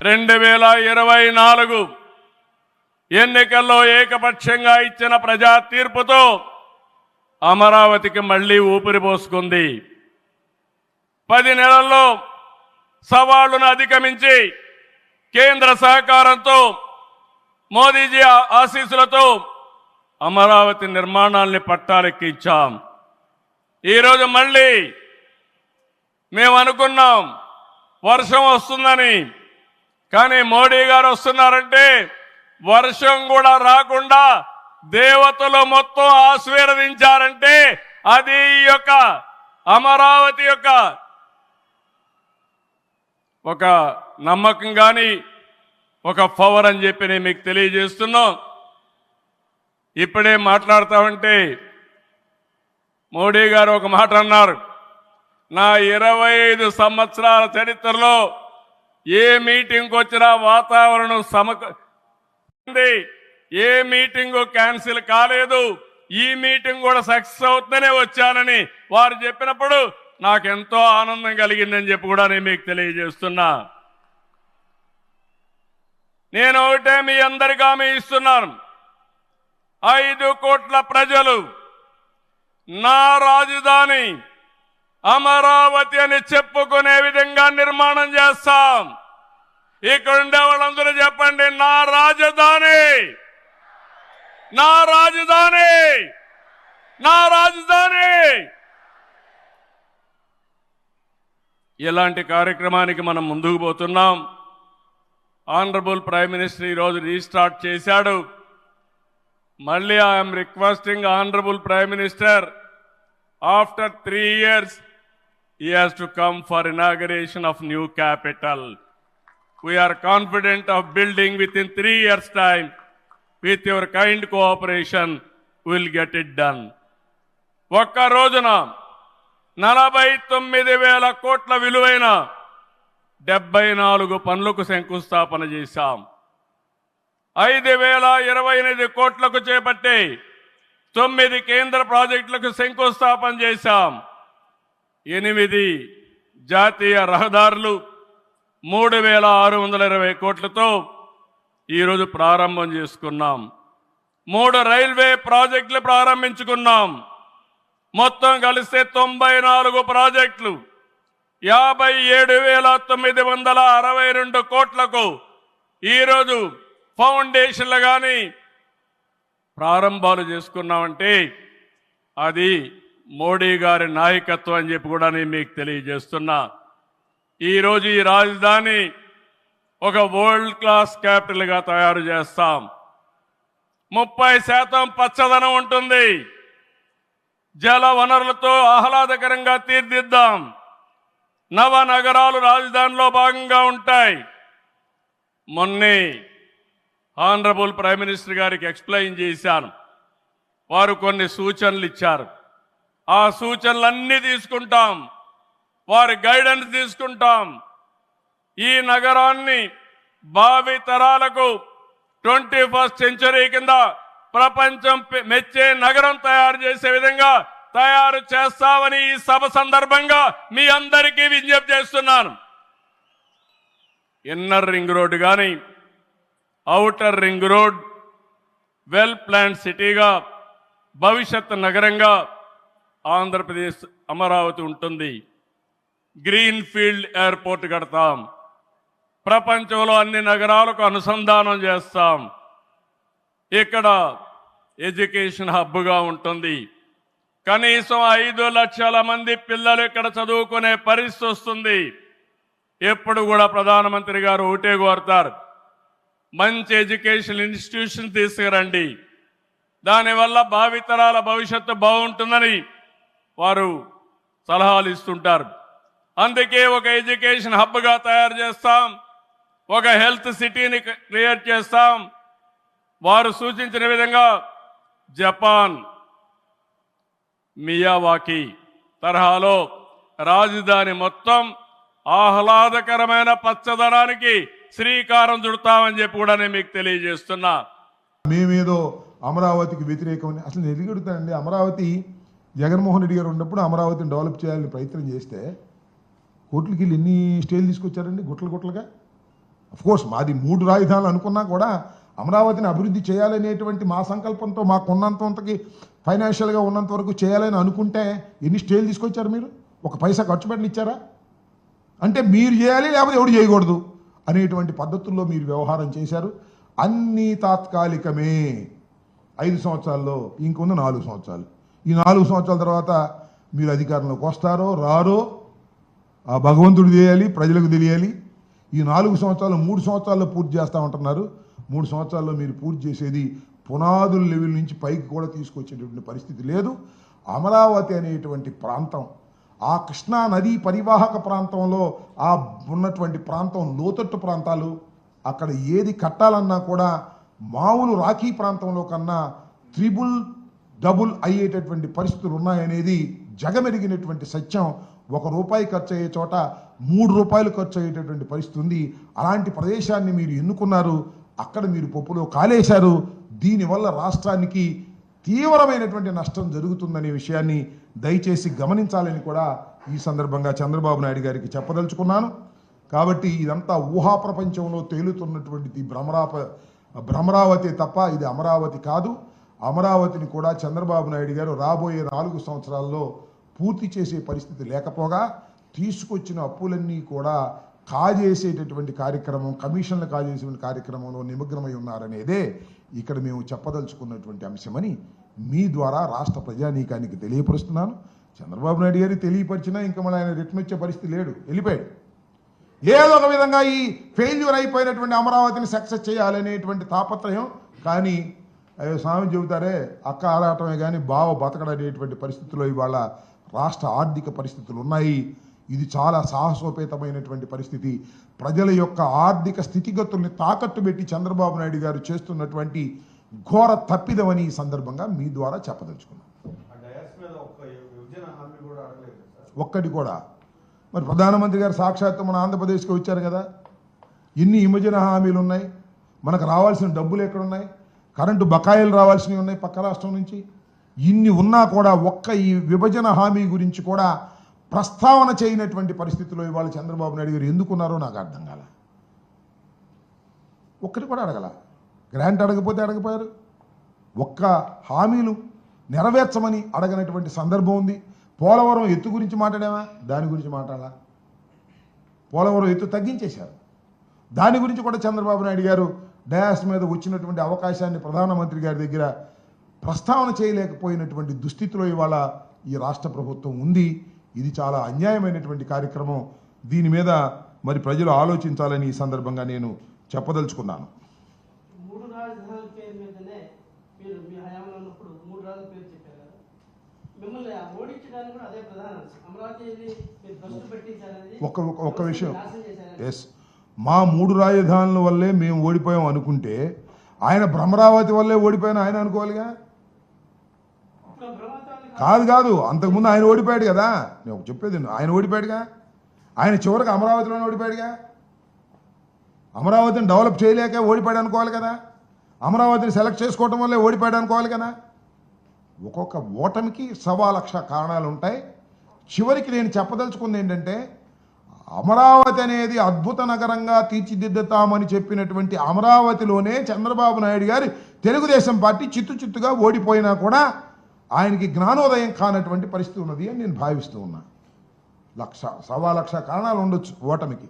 2024 ఎన్నికల్లో ఏకపక్షంగా ఇచ్చిన ప్రజా తీర్పుతో అమరావతికి మళ్లీ ఊపిరి పోసుకుంది. 10 నెలల్లో సవాళ్లను అధిగమించి కేంద్ర సహకారంతో మోదీజీ ఆశీస్సులతో అమరావతి నిర్మాణాల్ని పట్టాలెక్కించాం. ఈరోజు మళ్ళీ మేము అనుకున్నాం వర్షం వస్తుందని, కానీ మోడీ గారు వస్తున్నారంటే వర్షం కూడా రాకుండా దేవతలు మొత్తం ఆశీర్వదించారంటే అది ఈ యొక్క అమరావతి యొక్క ఒక నమ్మకం కానీ ఒక పవర్ అని చెప్పి నేను మీకు తెలియజేస్తున్నాం. ఇప్పుడే మాట్లాడుతామంటే మోడీ గారు ఒక మాట అన్నారు, నా 25 సంవత్సరాల చరిత్రలో ఏ మీటింగ్కి వచ్చినా వాతావరణం ఏ మీటింగు క్యాన్సిల్ కాలేదు, ఈ మీటింగ్ కూడా సక్సెస్ అవుతుందనే వచ్చానని వారు చెప్పినప్పుడు నాకెంతో ఆనందం కలిగిందని చెప్పి కూడా నేను మీకు తెలియజేస్తున్నా. నేను ఒకటే మీ అందరికీ హామీ ఇస్తున్నాను, 5 కోట్ల ప్రజలు నా రాజధాని అమరావతి అని చెప్పుకునే విధంగా నిర్మాణం చేస్తాం. ఇక్కడ ఉండే వాళ్ళందరూ చెప్పండి, నా రాజధాని, నా రాజధాని, నా రాజధాని. ఇలాంటి కార్యక్రమానికి మనం ముందుకు పోతున్నాం. ఆనరబుల్ ప్రైమ్ మినిస్టర్ ఈరోజు రీస్టార్ట్ చేశాడు. మళ్ళీ I'm requesting honourable prime minister, after 3 years he has to come for inauguration of new capital. We are confident of building within 3 years time. With your kind cooperation we will get it done. ఒక్క రోజున 49,000 కోట్ల విలువైన 74 పనులకు శంకుస్థాపన చేశాం. 5,028 కోట్లకు చేపట్టే 9 కేంద్ర ప్రాజెక్టులకు శంకుస్థాపన చేశాం. 8 జాతీయ రహదారులు 3,620 కోట్లతో ఈరోజు ప్రారంభం చేసుకున్నాం. 3 రైల్వే ప్రాజెక్టులు ప్రారంభించుకున్నాం. మొత్తం కలిస్తే 94 ప్రాజెక్టులు 57,962 కోట్లకు ఈరోజు ఫౌండేషన్లు కానీ ప్రారంభాలు చేసుకున్నామంటే అది మోడీ గారి నాయకత్వం అని చెప్పి కూడా నేను మీకు తెలియజేస్తున్నా. ఈరోజు ఈ రాజధాని ఒక వరల్డ్ క్లాస్ క్యాపిటల్గా తయారు చేస్తాం. 30% పచ్చదనం ఉంటుంది. జల వనరులతో ఆహ్లాదకరంగా తీర్చిదిద్దాం. నవ నగరాలు రాజధానిలో భాగంగా ఉంటాయి. మొన్నే ఆనరబుల్ ప్రైమ్ మినిస్టర్ గారికి ఎక్స్ప్లెయిన్ చేశాను. వారు కొన్ని సూచనలు ఇచ్చారు. ఆ సూచనలన్నీ తీసుకుంటాం, వారి గైడెన్స్ తీసుకుంటాం. ఈ నగరాన్ని భావి తరాలకు 21st సెంచరీ కింద ప్రపంచం మెచ్చే నగరం తయారు చేసే విధంగా తయారు చేస్తామని ఈ సభ సందర్భంగా మీ అందరికీ విజ్ఞప్తి చేస్తున్నాను. ఇన్నర్ రింగ్ రోడ్ కానీ outer ring road well plan సిటీగా భవిష్యత్ నగరంగా ఆంధ్రప్రదేశ్ అమరావతి ఉంటుంది. గ్రీన్ ఫీల్డ్ ఎయిర్పోర్ట్ కడతాం. ప్రపంచంలో అన్ని నగరాలకు అనుసంధానం చేస్తాం. ఇక్కడ ఎడ్యుకేషన్ హబ్గా ఉంటుంది. కనీసం 5 లక్షల మంది పిల్లలు ఇక్కడ చదువుకునే పరిస్థితి వస్తుంది. ఎప్పుడు కూడా ప్రధానమంత్రి గారు ఒకటే కోరుతారు, మంచి ఎడ్యుకేషన్ ఇన్స్టిట్యూషన్ తీసుకురండి, దానివల్ల భావితరాల భవిష్యత్తు బాగుంటుందని వారు సలహాలు ఇస్తుంటారు. అందుకే ఒక ఎడ్యుకేషన్ హబ్గా తయారు చేస్తాం, ఒక హెల్త్ సిటీని క్రియేట్ చేస్తాం. వారు సూచించిన విధంగా జపాన్ మియావాకి తరహాలో రాజధాని మొత్తం ఆహ్లాదకరమైన పచ్చదనానికి శ్రీకారం చుడతామని చెప్పి కూడా నేను మీకు తెలియజేస్తున్నా. మేమేదో అమరావతికి వ్యతిరేకమని అసలు నేను ఎదుగుతానండి. అమరావతి జగన్మోహన్ రెడ్డి గారు ఉన్నప్పుడు అమరావతిని డెవలప్ చేయాలని ప్రయత్నం చేస్తే కోట్లకి వెళ్ళి ఎన్ని స్టేలు తీసుకొచ్చారండి, గుట్లుగా. కోర్స్ మాది 3 రాజధానులు అనుకున్నా కూడా అమరావతిని అభివృద్ధి చేయాలనేటువంటి మా సంకల్పంతో మాకు ఉన్నంతకి ఫైనాన్షియల్గా ఉన్నంత వరకు చేయాలని అనుకుంటే ఎన్ని స్టేలు తీసుకొచ్చారు మీరు? ఒక పైసా ఖర్చు పెట్టని ఇచ్చారా? అంటే మీరు చేయాలి లేకపోతే ఎవడు చేయకూడదు అనేటువంటి పద్ధతుల్లో మీరు వ్యవహారం చేశారు. అన్నీ తాత్కాలికమే. 5 సంవత్సరాల్లో ఇంకొన్న 4 సంవత్సరాలు. ఈ 4 సంవత్సరాల తర్వాత మీరు అధికారంలోకి వస్తారో రారో ఆ భగవంతుడు తెలియాలి, ప్రజలకు తెలియాలి. ఈ 4 సంవత్సరాలు 3 సంవత్సరాల్లో పూర్తి చేస్తామంటున్నారు. 3 సంవత్సరాల్లో మీరు పూర్తి చేసేది పునాదుల లెవెల్ నుంచి పైకి కూడా తీసుకొచ్చేటువంటి పరిస్థితి లేదు. అమరావతి అనేటువంటి ప్రాంతం, ఆ కృష్ణా నదీ పరివాహక ప్రాంతంలో ఆ ఉన్నటువంటి ప్రాంతం లోతట్టు ప్రాంతాలు, అక్కడ ఏది కట్టాలన్నా కూడా మామూలు రాఖీ ప్రాంతంలో కన్నా త్రిబుల్ డబుల్ అయ్యేటటువంటి పరిస్థితులు ఉన్నాయనేది జగమెరిగినటువంటి సత్యం. ₹1 ఖర్చు అయ్యే చోట ₹3 ఖర్చు అయ్యేటటువంటి పరిస్థితి ఉంది. అలాంటి ప్రదేశాన్ని మీరు ఎన్నుకున్నారు, అక్కడ మీరు పప్పులో కాలేశారు. దీనివల్ల రాష్ట్రానికి తీవ్రమైనటువంటి నష్టం జరుగుతుందనే విషయాన్ని దయచేసి గమనించాలని కూడా ఈ సందర్భంగా చంద్రబాబు నాయుడు గారికి చెప్పదలుచుకున్నాను. కాబట్టి ఇదంతా ఊహా ప్రపంచంలో తేలుతున్నటువంటిది భ్రమరావతి తప్ప ఇది అమరావతి కాదు. అమరావతిని కూడా చంద్రబాబు నాయుడు గారు రాబోయే 4 సంవత్సరాల్లో పూర్తి చేసే పరిస్థితి లేకపోగా తీసుకొచ్చిన అప్పులన్నీ కూడా కాజేసేటటువంటి కార్యక్రమం, కమిషన్లు కాజేసేటువంటి కార్యక్రమంలో నిమగ్నమై ఉన్నారనేదే ఇక్కడ మేము చెప్పదలుచుకున్నటువంటి అంశమని మీ ద్వారా రాష్ట్ర ప్రజానీకానికి తెలియపరుస్తున్నాను. చంద్రబాబు నాయుడు గారికి తెలియపరిచినా ఇంకా మళ్ళీ ఆయన రిటర్న్ వచ్చే పరిస్థితి లేడు, వెళ్ళిపోయాడు. ఏదో ఒక విధంగా ఈ ఫెయిల్యూర్ అయిపోయినటువంటి అమరావతిని సక్సెస్ చేయాలనేటువంటి తాపత్రయం. కానీ స్వామి చెబుతారే అక్క ఆరాటమే కానీ బావ బతకడనేటువంటి పరిస్థితుల్లో ఇవాళ రాష్ట్ర ఆర్థిక పరిస్థితులు ఉన్నాయి. ఇది చాలా సాహసోపేతమైనటువంటి పరిస్థితి. ప్రజల యొక్క ఆర్థిక స్థితిగతుల్ని తాకట్టు పెట్టి చంద్రబాబు నాయుడు గారు చేస్తున్నటువంటి ఘోర తప్పిదమని ఈ సందర్భంగా మీ ద్వారా చెప్పదలుచుకున్నాను. ఒక్కటి కూడా. మరి ప్రధానమంత్రి గారు సాక్షాత్తు మన ఆంధ్రప్రదేశ్కి వచ్చారు కదా, ఇన్ని విభజన హామీలు ఉన్నాయి, మనకు రావాల్సిన డబ్బులు ఎక్కడున్నాయి, కరెంటు బకాయిలు రావాల్సినవి ఉన్నాయి పక్క రాష్ట్రం నుంచి. ఇన్ని ఉన్నా కూడా ఒక్క ఈ విభజన హామీ గురించి కూడా ప్రస్తావన చేయనటువంటి పరిస్థితిలో ఇవాళ చంద్రబాబు నాయుడు గారు ఎందుకున్నారో నాకు అర్థం కాల. ఒక్కటి కూడా అడగల. గ్రాంట్ అడగపోతే అడగపోయారు. ఒక్క హామీలు నెరవేర్చమని అడగనటువంటి సందర్భం ఉంది. పోలవరం ఎత్తు గురించి మాట్లాడామా? దాని గురించి మాట్లాడాలా? పోలవరం ఎత్తు తగ్గించేశారు. దాని గురించి కూడా చంద్రబాబు నాయుడు గారు డయాస్ మీద వచ్చినటువంటి అవకాశాన్ని ప్రధానమంత్రి గారి దగ్గర ప్రస్తావన చేయలేకపోయినటువంటి దుస్థితిలో ఇవాళ ఈ రాష్ట్ర ప్రభుత్వం ఉంది. ఇది చాలా అన్యాయమైనటువంటి కార్యక్రమం. దీని మీద మరి ప్రజలు ఆలోచించాలని ఈ సందర్భంగా నేను చెప్పదలుచుకున్నాను. 3 రాజధానుల పేరు మీదనే మీరు మీ హయాంలో ఉన్నప్పుడు 3 రాజధానుల పేరు చెప్పారు కదా, మిమ్మల్ని ఓడించడానికి కూడా అదే ప్రధాన అంశం. అమరావతిని మీరు దృష్టి పెట్టించారనేది ఒక్క విషయం. ఎస్, మా 3 రాజధానుల వల్లే మేము ఓడిపోయాం అనుకుంటే ఆయన భ్రమరావతి వల్లే ఓడిపోయాను ఆయన అనుకోవాలిగా. కాదు, అంతకుముందు ఆయన ఓడిపోయాడు కదా. నేను చెప్పేది ఆయన ఓడిపోయాడుగా. ఆయన చివరికి అమరావతిలోనే ఓడిపోయాడుగా. అమరావతిని డెవలప్ చేయలేక ఓడిపోయాడు అనుకోవాలి కదా. అమరావతిని సెలెక్ట్ చేసుకోవటం వల్లే ఓడిపోయాడు అనుకోవాలి కదా. ఒక్కొక్క ఓటమికి 1,00,000 కారణాలు ఉంటాయి. చివరికి నేను చెప్పదలుచుకుంది ఏంటంటే, అమరావతి అనేది అద్భుత నగరంగా తీర్చిదిద్దుతామని చెప్పినటువంటి అమరావతిలోనే చంద్రబాబు నాయుడు గారి తెలుగుదేశం పార్టీ చిత్తుగా ఓడిపోయినా కూడా ఆయనకి జ్ఞానోదయం కానటువంటి పరిస్థితి ఉన్నది అని నేను భావిస్తూ ఉన్నా. 1,00,000 కారణాలు ఉండొచ్చు ఓటమికి.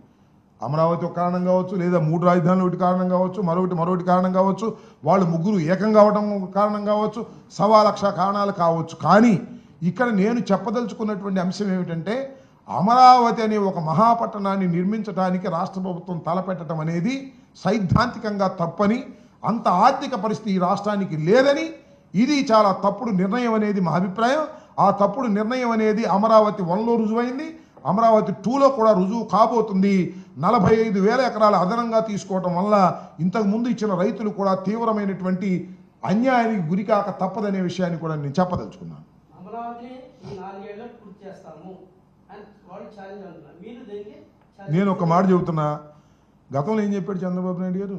అమరావతి ఒక కారణం కావచ్చు, లేదా 3 రాజధానులు ఒకటి కారణం కావచ్చు, మరొకటి కారణం కావచ్చు, వాళ్ళు ముగ్గురు ఏకం కావడం కారణం కావచ్చు, 1,00,000 కారణాలు కావచ్చు. కానీ ఇక్కడ నేను చెప్పదలుచుకున్నటువంటి అంశం ఏమిటంటే, అమరావతి అనే ఒక మహాపట్టణాన్ని నిర్మించడానికి రాష్ట్ర ప్రభుత్వం తలపెట్టడం అనేది సైద్ధాంతికంగా తప్పని, అంత ఆర్థిక పరిస్థితి ఈ రాష్ట్రానికి లేదని, ఇది చాలా తప్పుడు నిర్ణయం అనేది మా అభిప్రాయం. ఆ తప్పుడు నిర్ణయం అనేది అమరావతి 1లో రుజువైంది, అమరావతి 2లో కూడా రుజువు కాబోతుంది. 45,000 ఎకరాల అదనంగా తీసుకోవటం వల్ల ఇంతకుముందు ఇచ్చిన రైతులు కూడా తీవ్రమైనటువంటి అన్యాయానికి గురికాక తప్పదనే విషయాన్ని కూడా నేను చెప్పదలుచుకున్నాను. నేను ఒక మాట చెబుతున్నా, గతంలో ఏం చెప్పాడు చంద్రబాబు నాయుడు గారు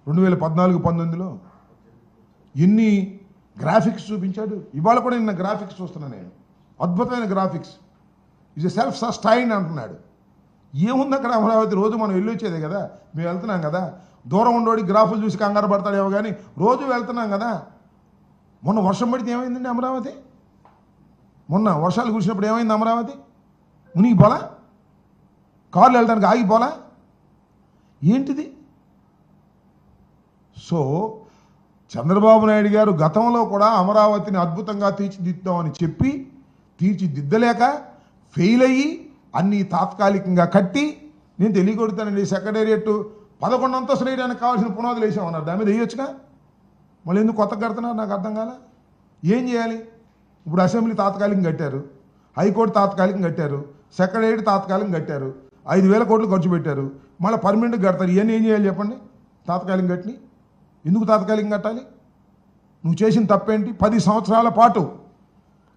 2014-19లో ఎన్ని గ్రాఫిక్స్ చూపించాడు. ఇవాళ కూడా నిన్న గ్రాఫిక్స్ చూస్తున్నా నేను, అద్భుతమైన graphics. Is a self sustain అంటున్నాడు. ఏముంది అక్కడ అమరావతి? రోజు మనం వెళ్ళి వచ్చేదే కదా, మేము వెళ్తున్నాం కదా. దూరం ఉండోడి గ్రాఫులు చూసి కంగారు పడతాడేమో కానీ రోజు వెళ్తున్నాం కదా. మొన్న వర్షం పడితే ఏమైందండి అమరావతి? మొన్న వర్షాలు కురిసినప్పుడు ఏమైంది అమరావతి? మునిగిపోలా? కార్లు వెళ్ళడానికి ఆగిపోలా? ఏంటిది? సో చంద్రబాబు నాయుడు గారు గతంలో కూడా అమరావతిని అద్భుతంగా తీర్చిదిద్దామని చెప్పి తీర్చిదిద్దలేక ఫెయిల్ అయ్యి అన్నీ తాత్కాలికంగా కట్టి, నేను తెలియకొడతానండి సెక్రటేరియట్ 11 అంతస్తులు వేయడానికి కావాల్సిన పునాదులు వేసామన్నారు, దాని మీద వేయొచ్చుగా. మళ్ళీ ఎందుకు కొత్తగా కడుతున్నారు నాకు అర్థం కాలే. ఏం చేయాలి ఇప్పుడు? అసెంబ్లీ తాత్కాలికంగా కట్టారు, హైకోర్టు తాత్కాలికంగా కట్టారు, సెక్రటేరియట్ తాత్కాలికంగా కట్టారు, 5,000 కోట్లు ఖర్చు పెట్టారు, మళ్ళీ పర్మనెంట్గా కడతారు. ఇవన్నీ ఏం చేయాలి చెప్పండి? తాత్కాలికంగా కట్టిని ఎందుకు తాత్కాలికంగా కట్టాలి? నువ్వు చేసిన తప్పేంటి? 10 సంవత్సరాల పాటు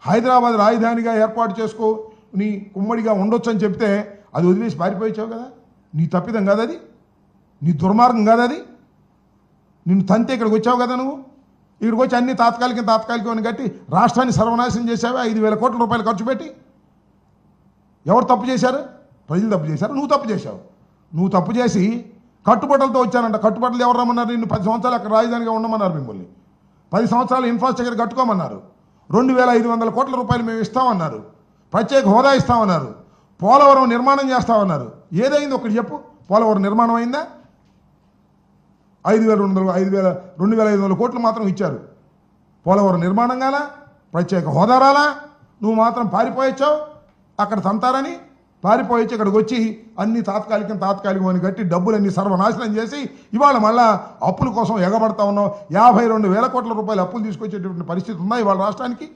హైదరాబాద్ రాజధానిగా ఏర్పాటు చేసుకో, నీ కుమ్మడిగా ఉండొచ్చు అని చెప్తే అది వదిలేసి పారిపోయించావు కదా. నీ తప్పిదం కాదు అది, నీ దుర్మార్గం కాదు అది. నిన్ను తంతే ఇక్కడికి వచ్చావు కదా నువ్వు. ఇక్కడికి వచ్చి అన్ని తాత్కాలికం అని కట్టి రాష్ట్రాన్ని సర్వనాశనం చేసావే 5,000 కోట్ల రూపాయలు ఖర్చు పెట్టి. ఎవరు తప్పు చేశారు? ప్రజలు తప్పు చేశారు, నువ్వు తప్పు చేశావు. నువ్వు తప్పు చేసి కట్టుబట్టలతో వచ్చానంట. కట్టుబట్టలు ఎవరు రమ్మన్నారు? నిన్ను 10 సంవత్సరాలు అక్కడ రాజధానిగా ఉండమన్నారు. మిమ్మల్ని 10 సంవత్సరాలు ఇన్ఫ్రాస్ట్రక్చర్ కట్టుకోమన్నారు. 2,500 కోట్ల రూపాయలు మేము ఇస్తామన్నారు. ప్రత్యేక హోదా ఇస్తామన్నారు. పోలవరం నిర్మాణం చేస్తామన్నారు. ఏదైంది ఒకటి చెప్పు? పోలవరం నిర్మాణం అయిందా? 2,500 కోట్లు మాత్రం ఇచ్చారు. పోలవరం నిర్మాణం కాలా? ప్రత్యేక హోదా రాలా? నువ్వు మాత్రం పారిపోయొచ్చావు. అక్కడ తంతారని పారిపోయొచ్చి ఇక్కడికి వచ్చి అన్ని తాత్కాలికం అని కట్టి డబ్బులన్నీ సర్వనాశనం చేసి ఇవాళ మళ్ళా అప్పుల కోసం ఎగబడతా ఉన్నావు. 52,000 కోట్ల రూపాయలు అప్పులు తీసుకొచ్చేటువంటి పరిస్థితి ఉందా ఇవాళ రాష్ట్రానికి?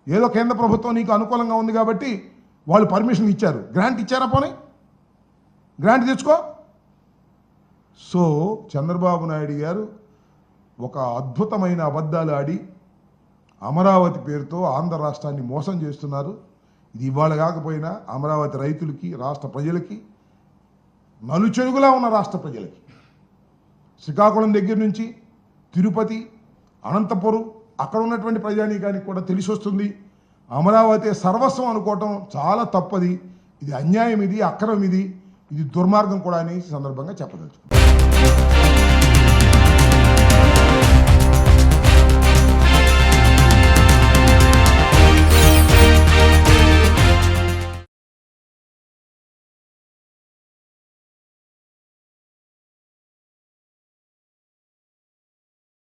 ఏదో కేంద్ర ప్రభుత్వం నీకు అనుకూలంగా ఉంది కాబట్టి వాళ్ళు పర్మిషన్ ఇచ్చారు. గ్రాంట్ ఇచ్చారా? పోనీ గ్రాంట్ తెచ్చుకో. సో చంద్రబాబు నాయుడు గారు ఒక అద్భుతమైన అబద్ధాలు ఆడి అమరావతి పేరుతో ఆంధ్ర రాష్ట్రాన్ని మోసం చేస్తున్నారు. ఇది ఇవాళ కాకపోయినా అమరావతి రైతులకి, రాష్ట్ర ప్రజలకి, నలుచెరుగులా ఉన్న రాష్ట్ర ప్రజలకి, శ్రీకాకుళం దగ్గర నుంచి తిరుపతి, అనంతపురం అక్కడ ఉన్నటువంటి ప్రజానీకానికి కూడా తెలిసి వస్తుంది. అమరావతి సర్వస్వం అనుకోవటం చాలా తప్పది. ఇది అన్యాయం, ఇది అక్రమం, ఇది దుర్మార్గం కూడా అని సందర్భంగా చెప్పదలుచుకున్నాను.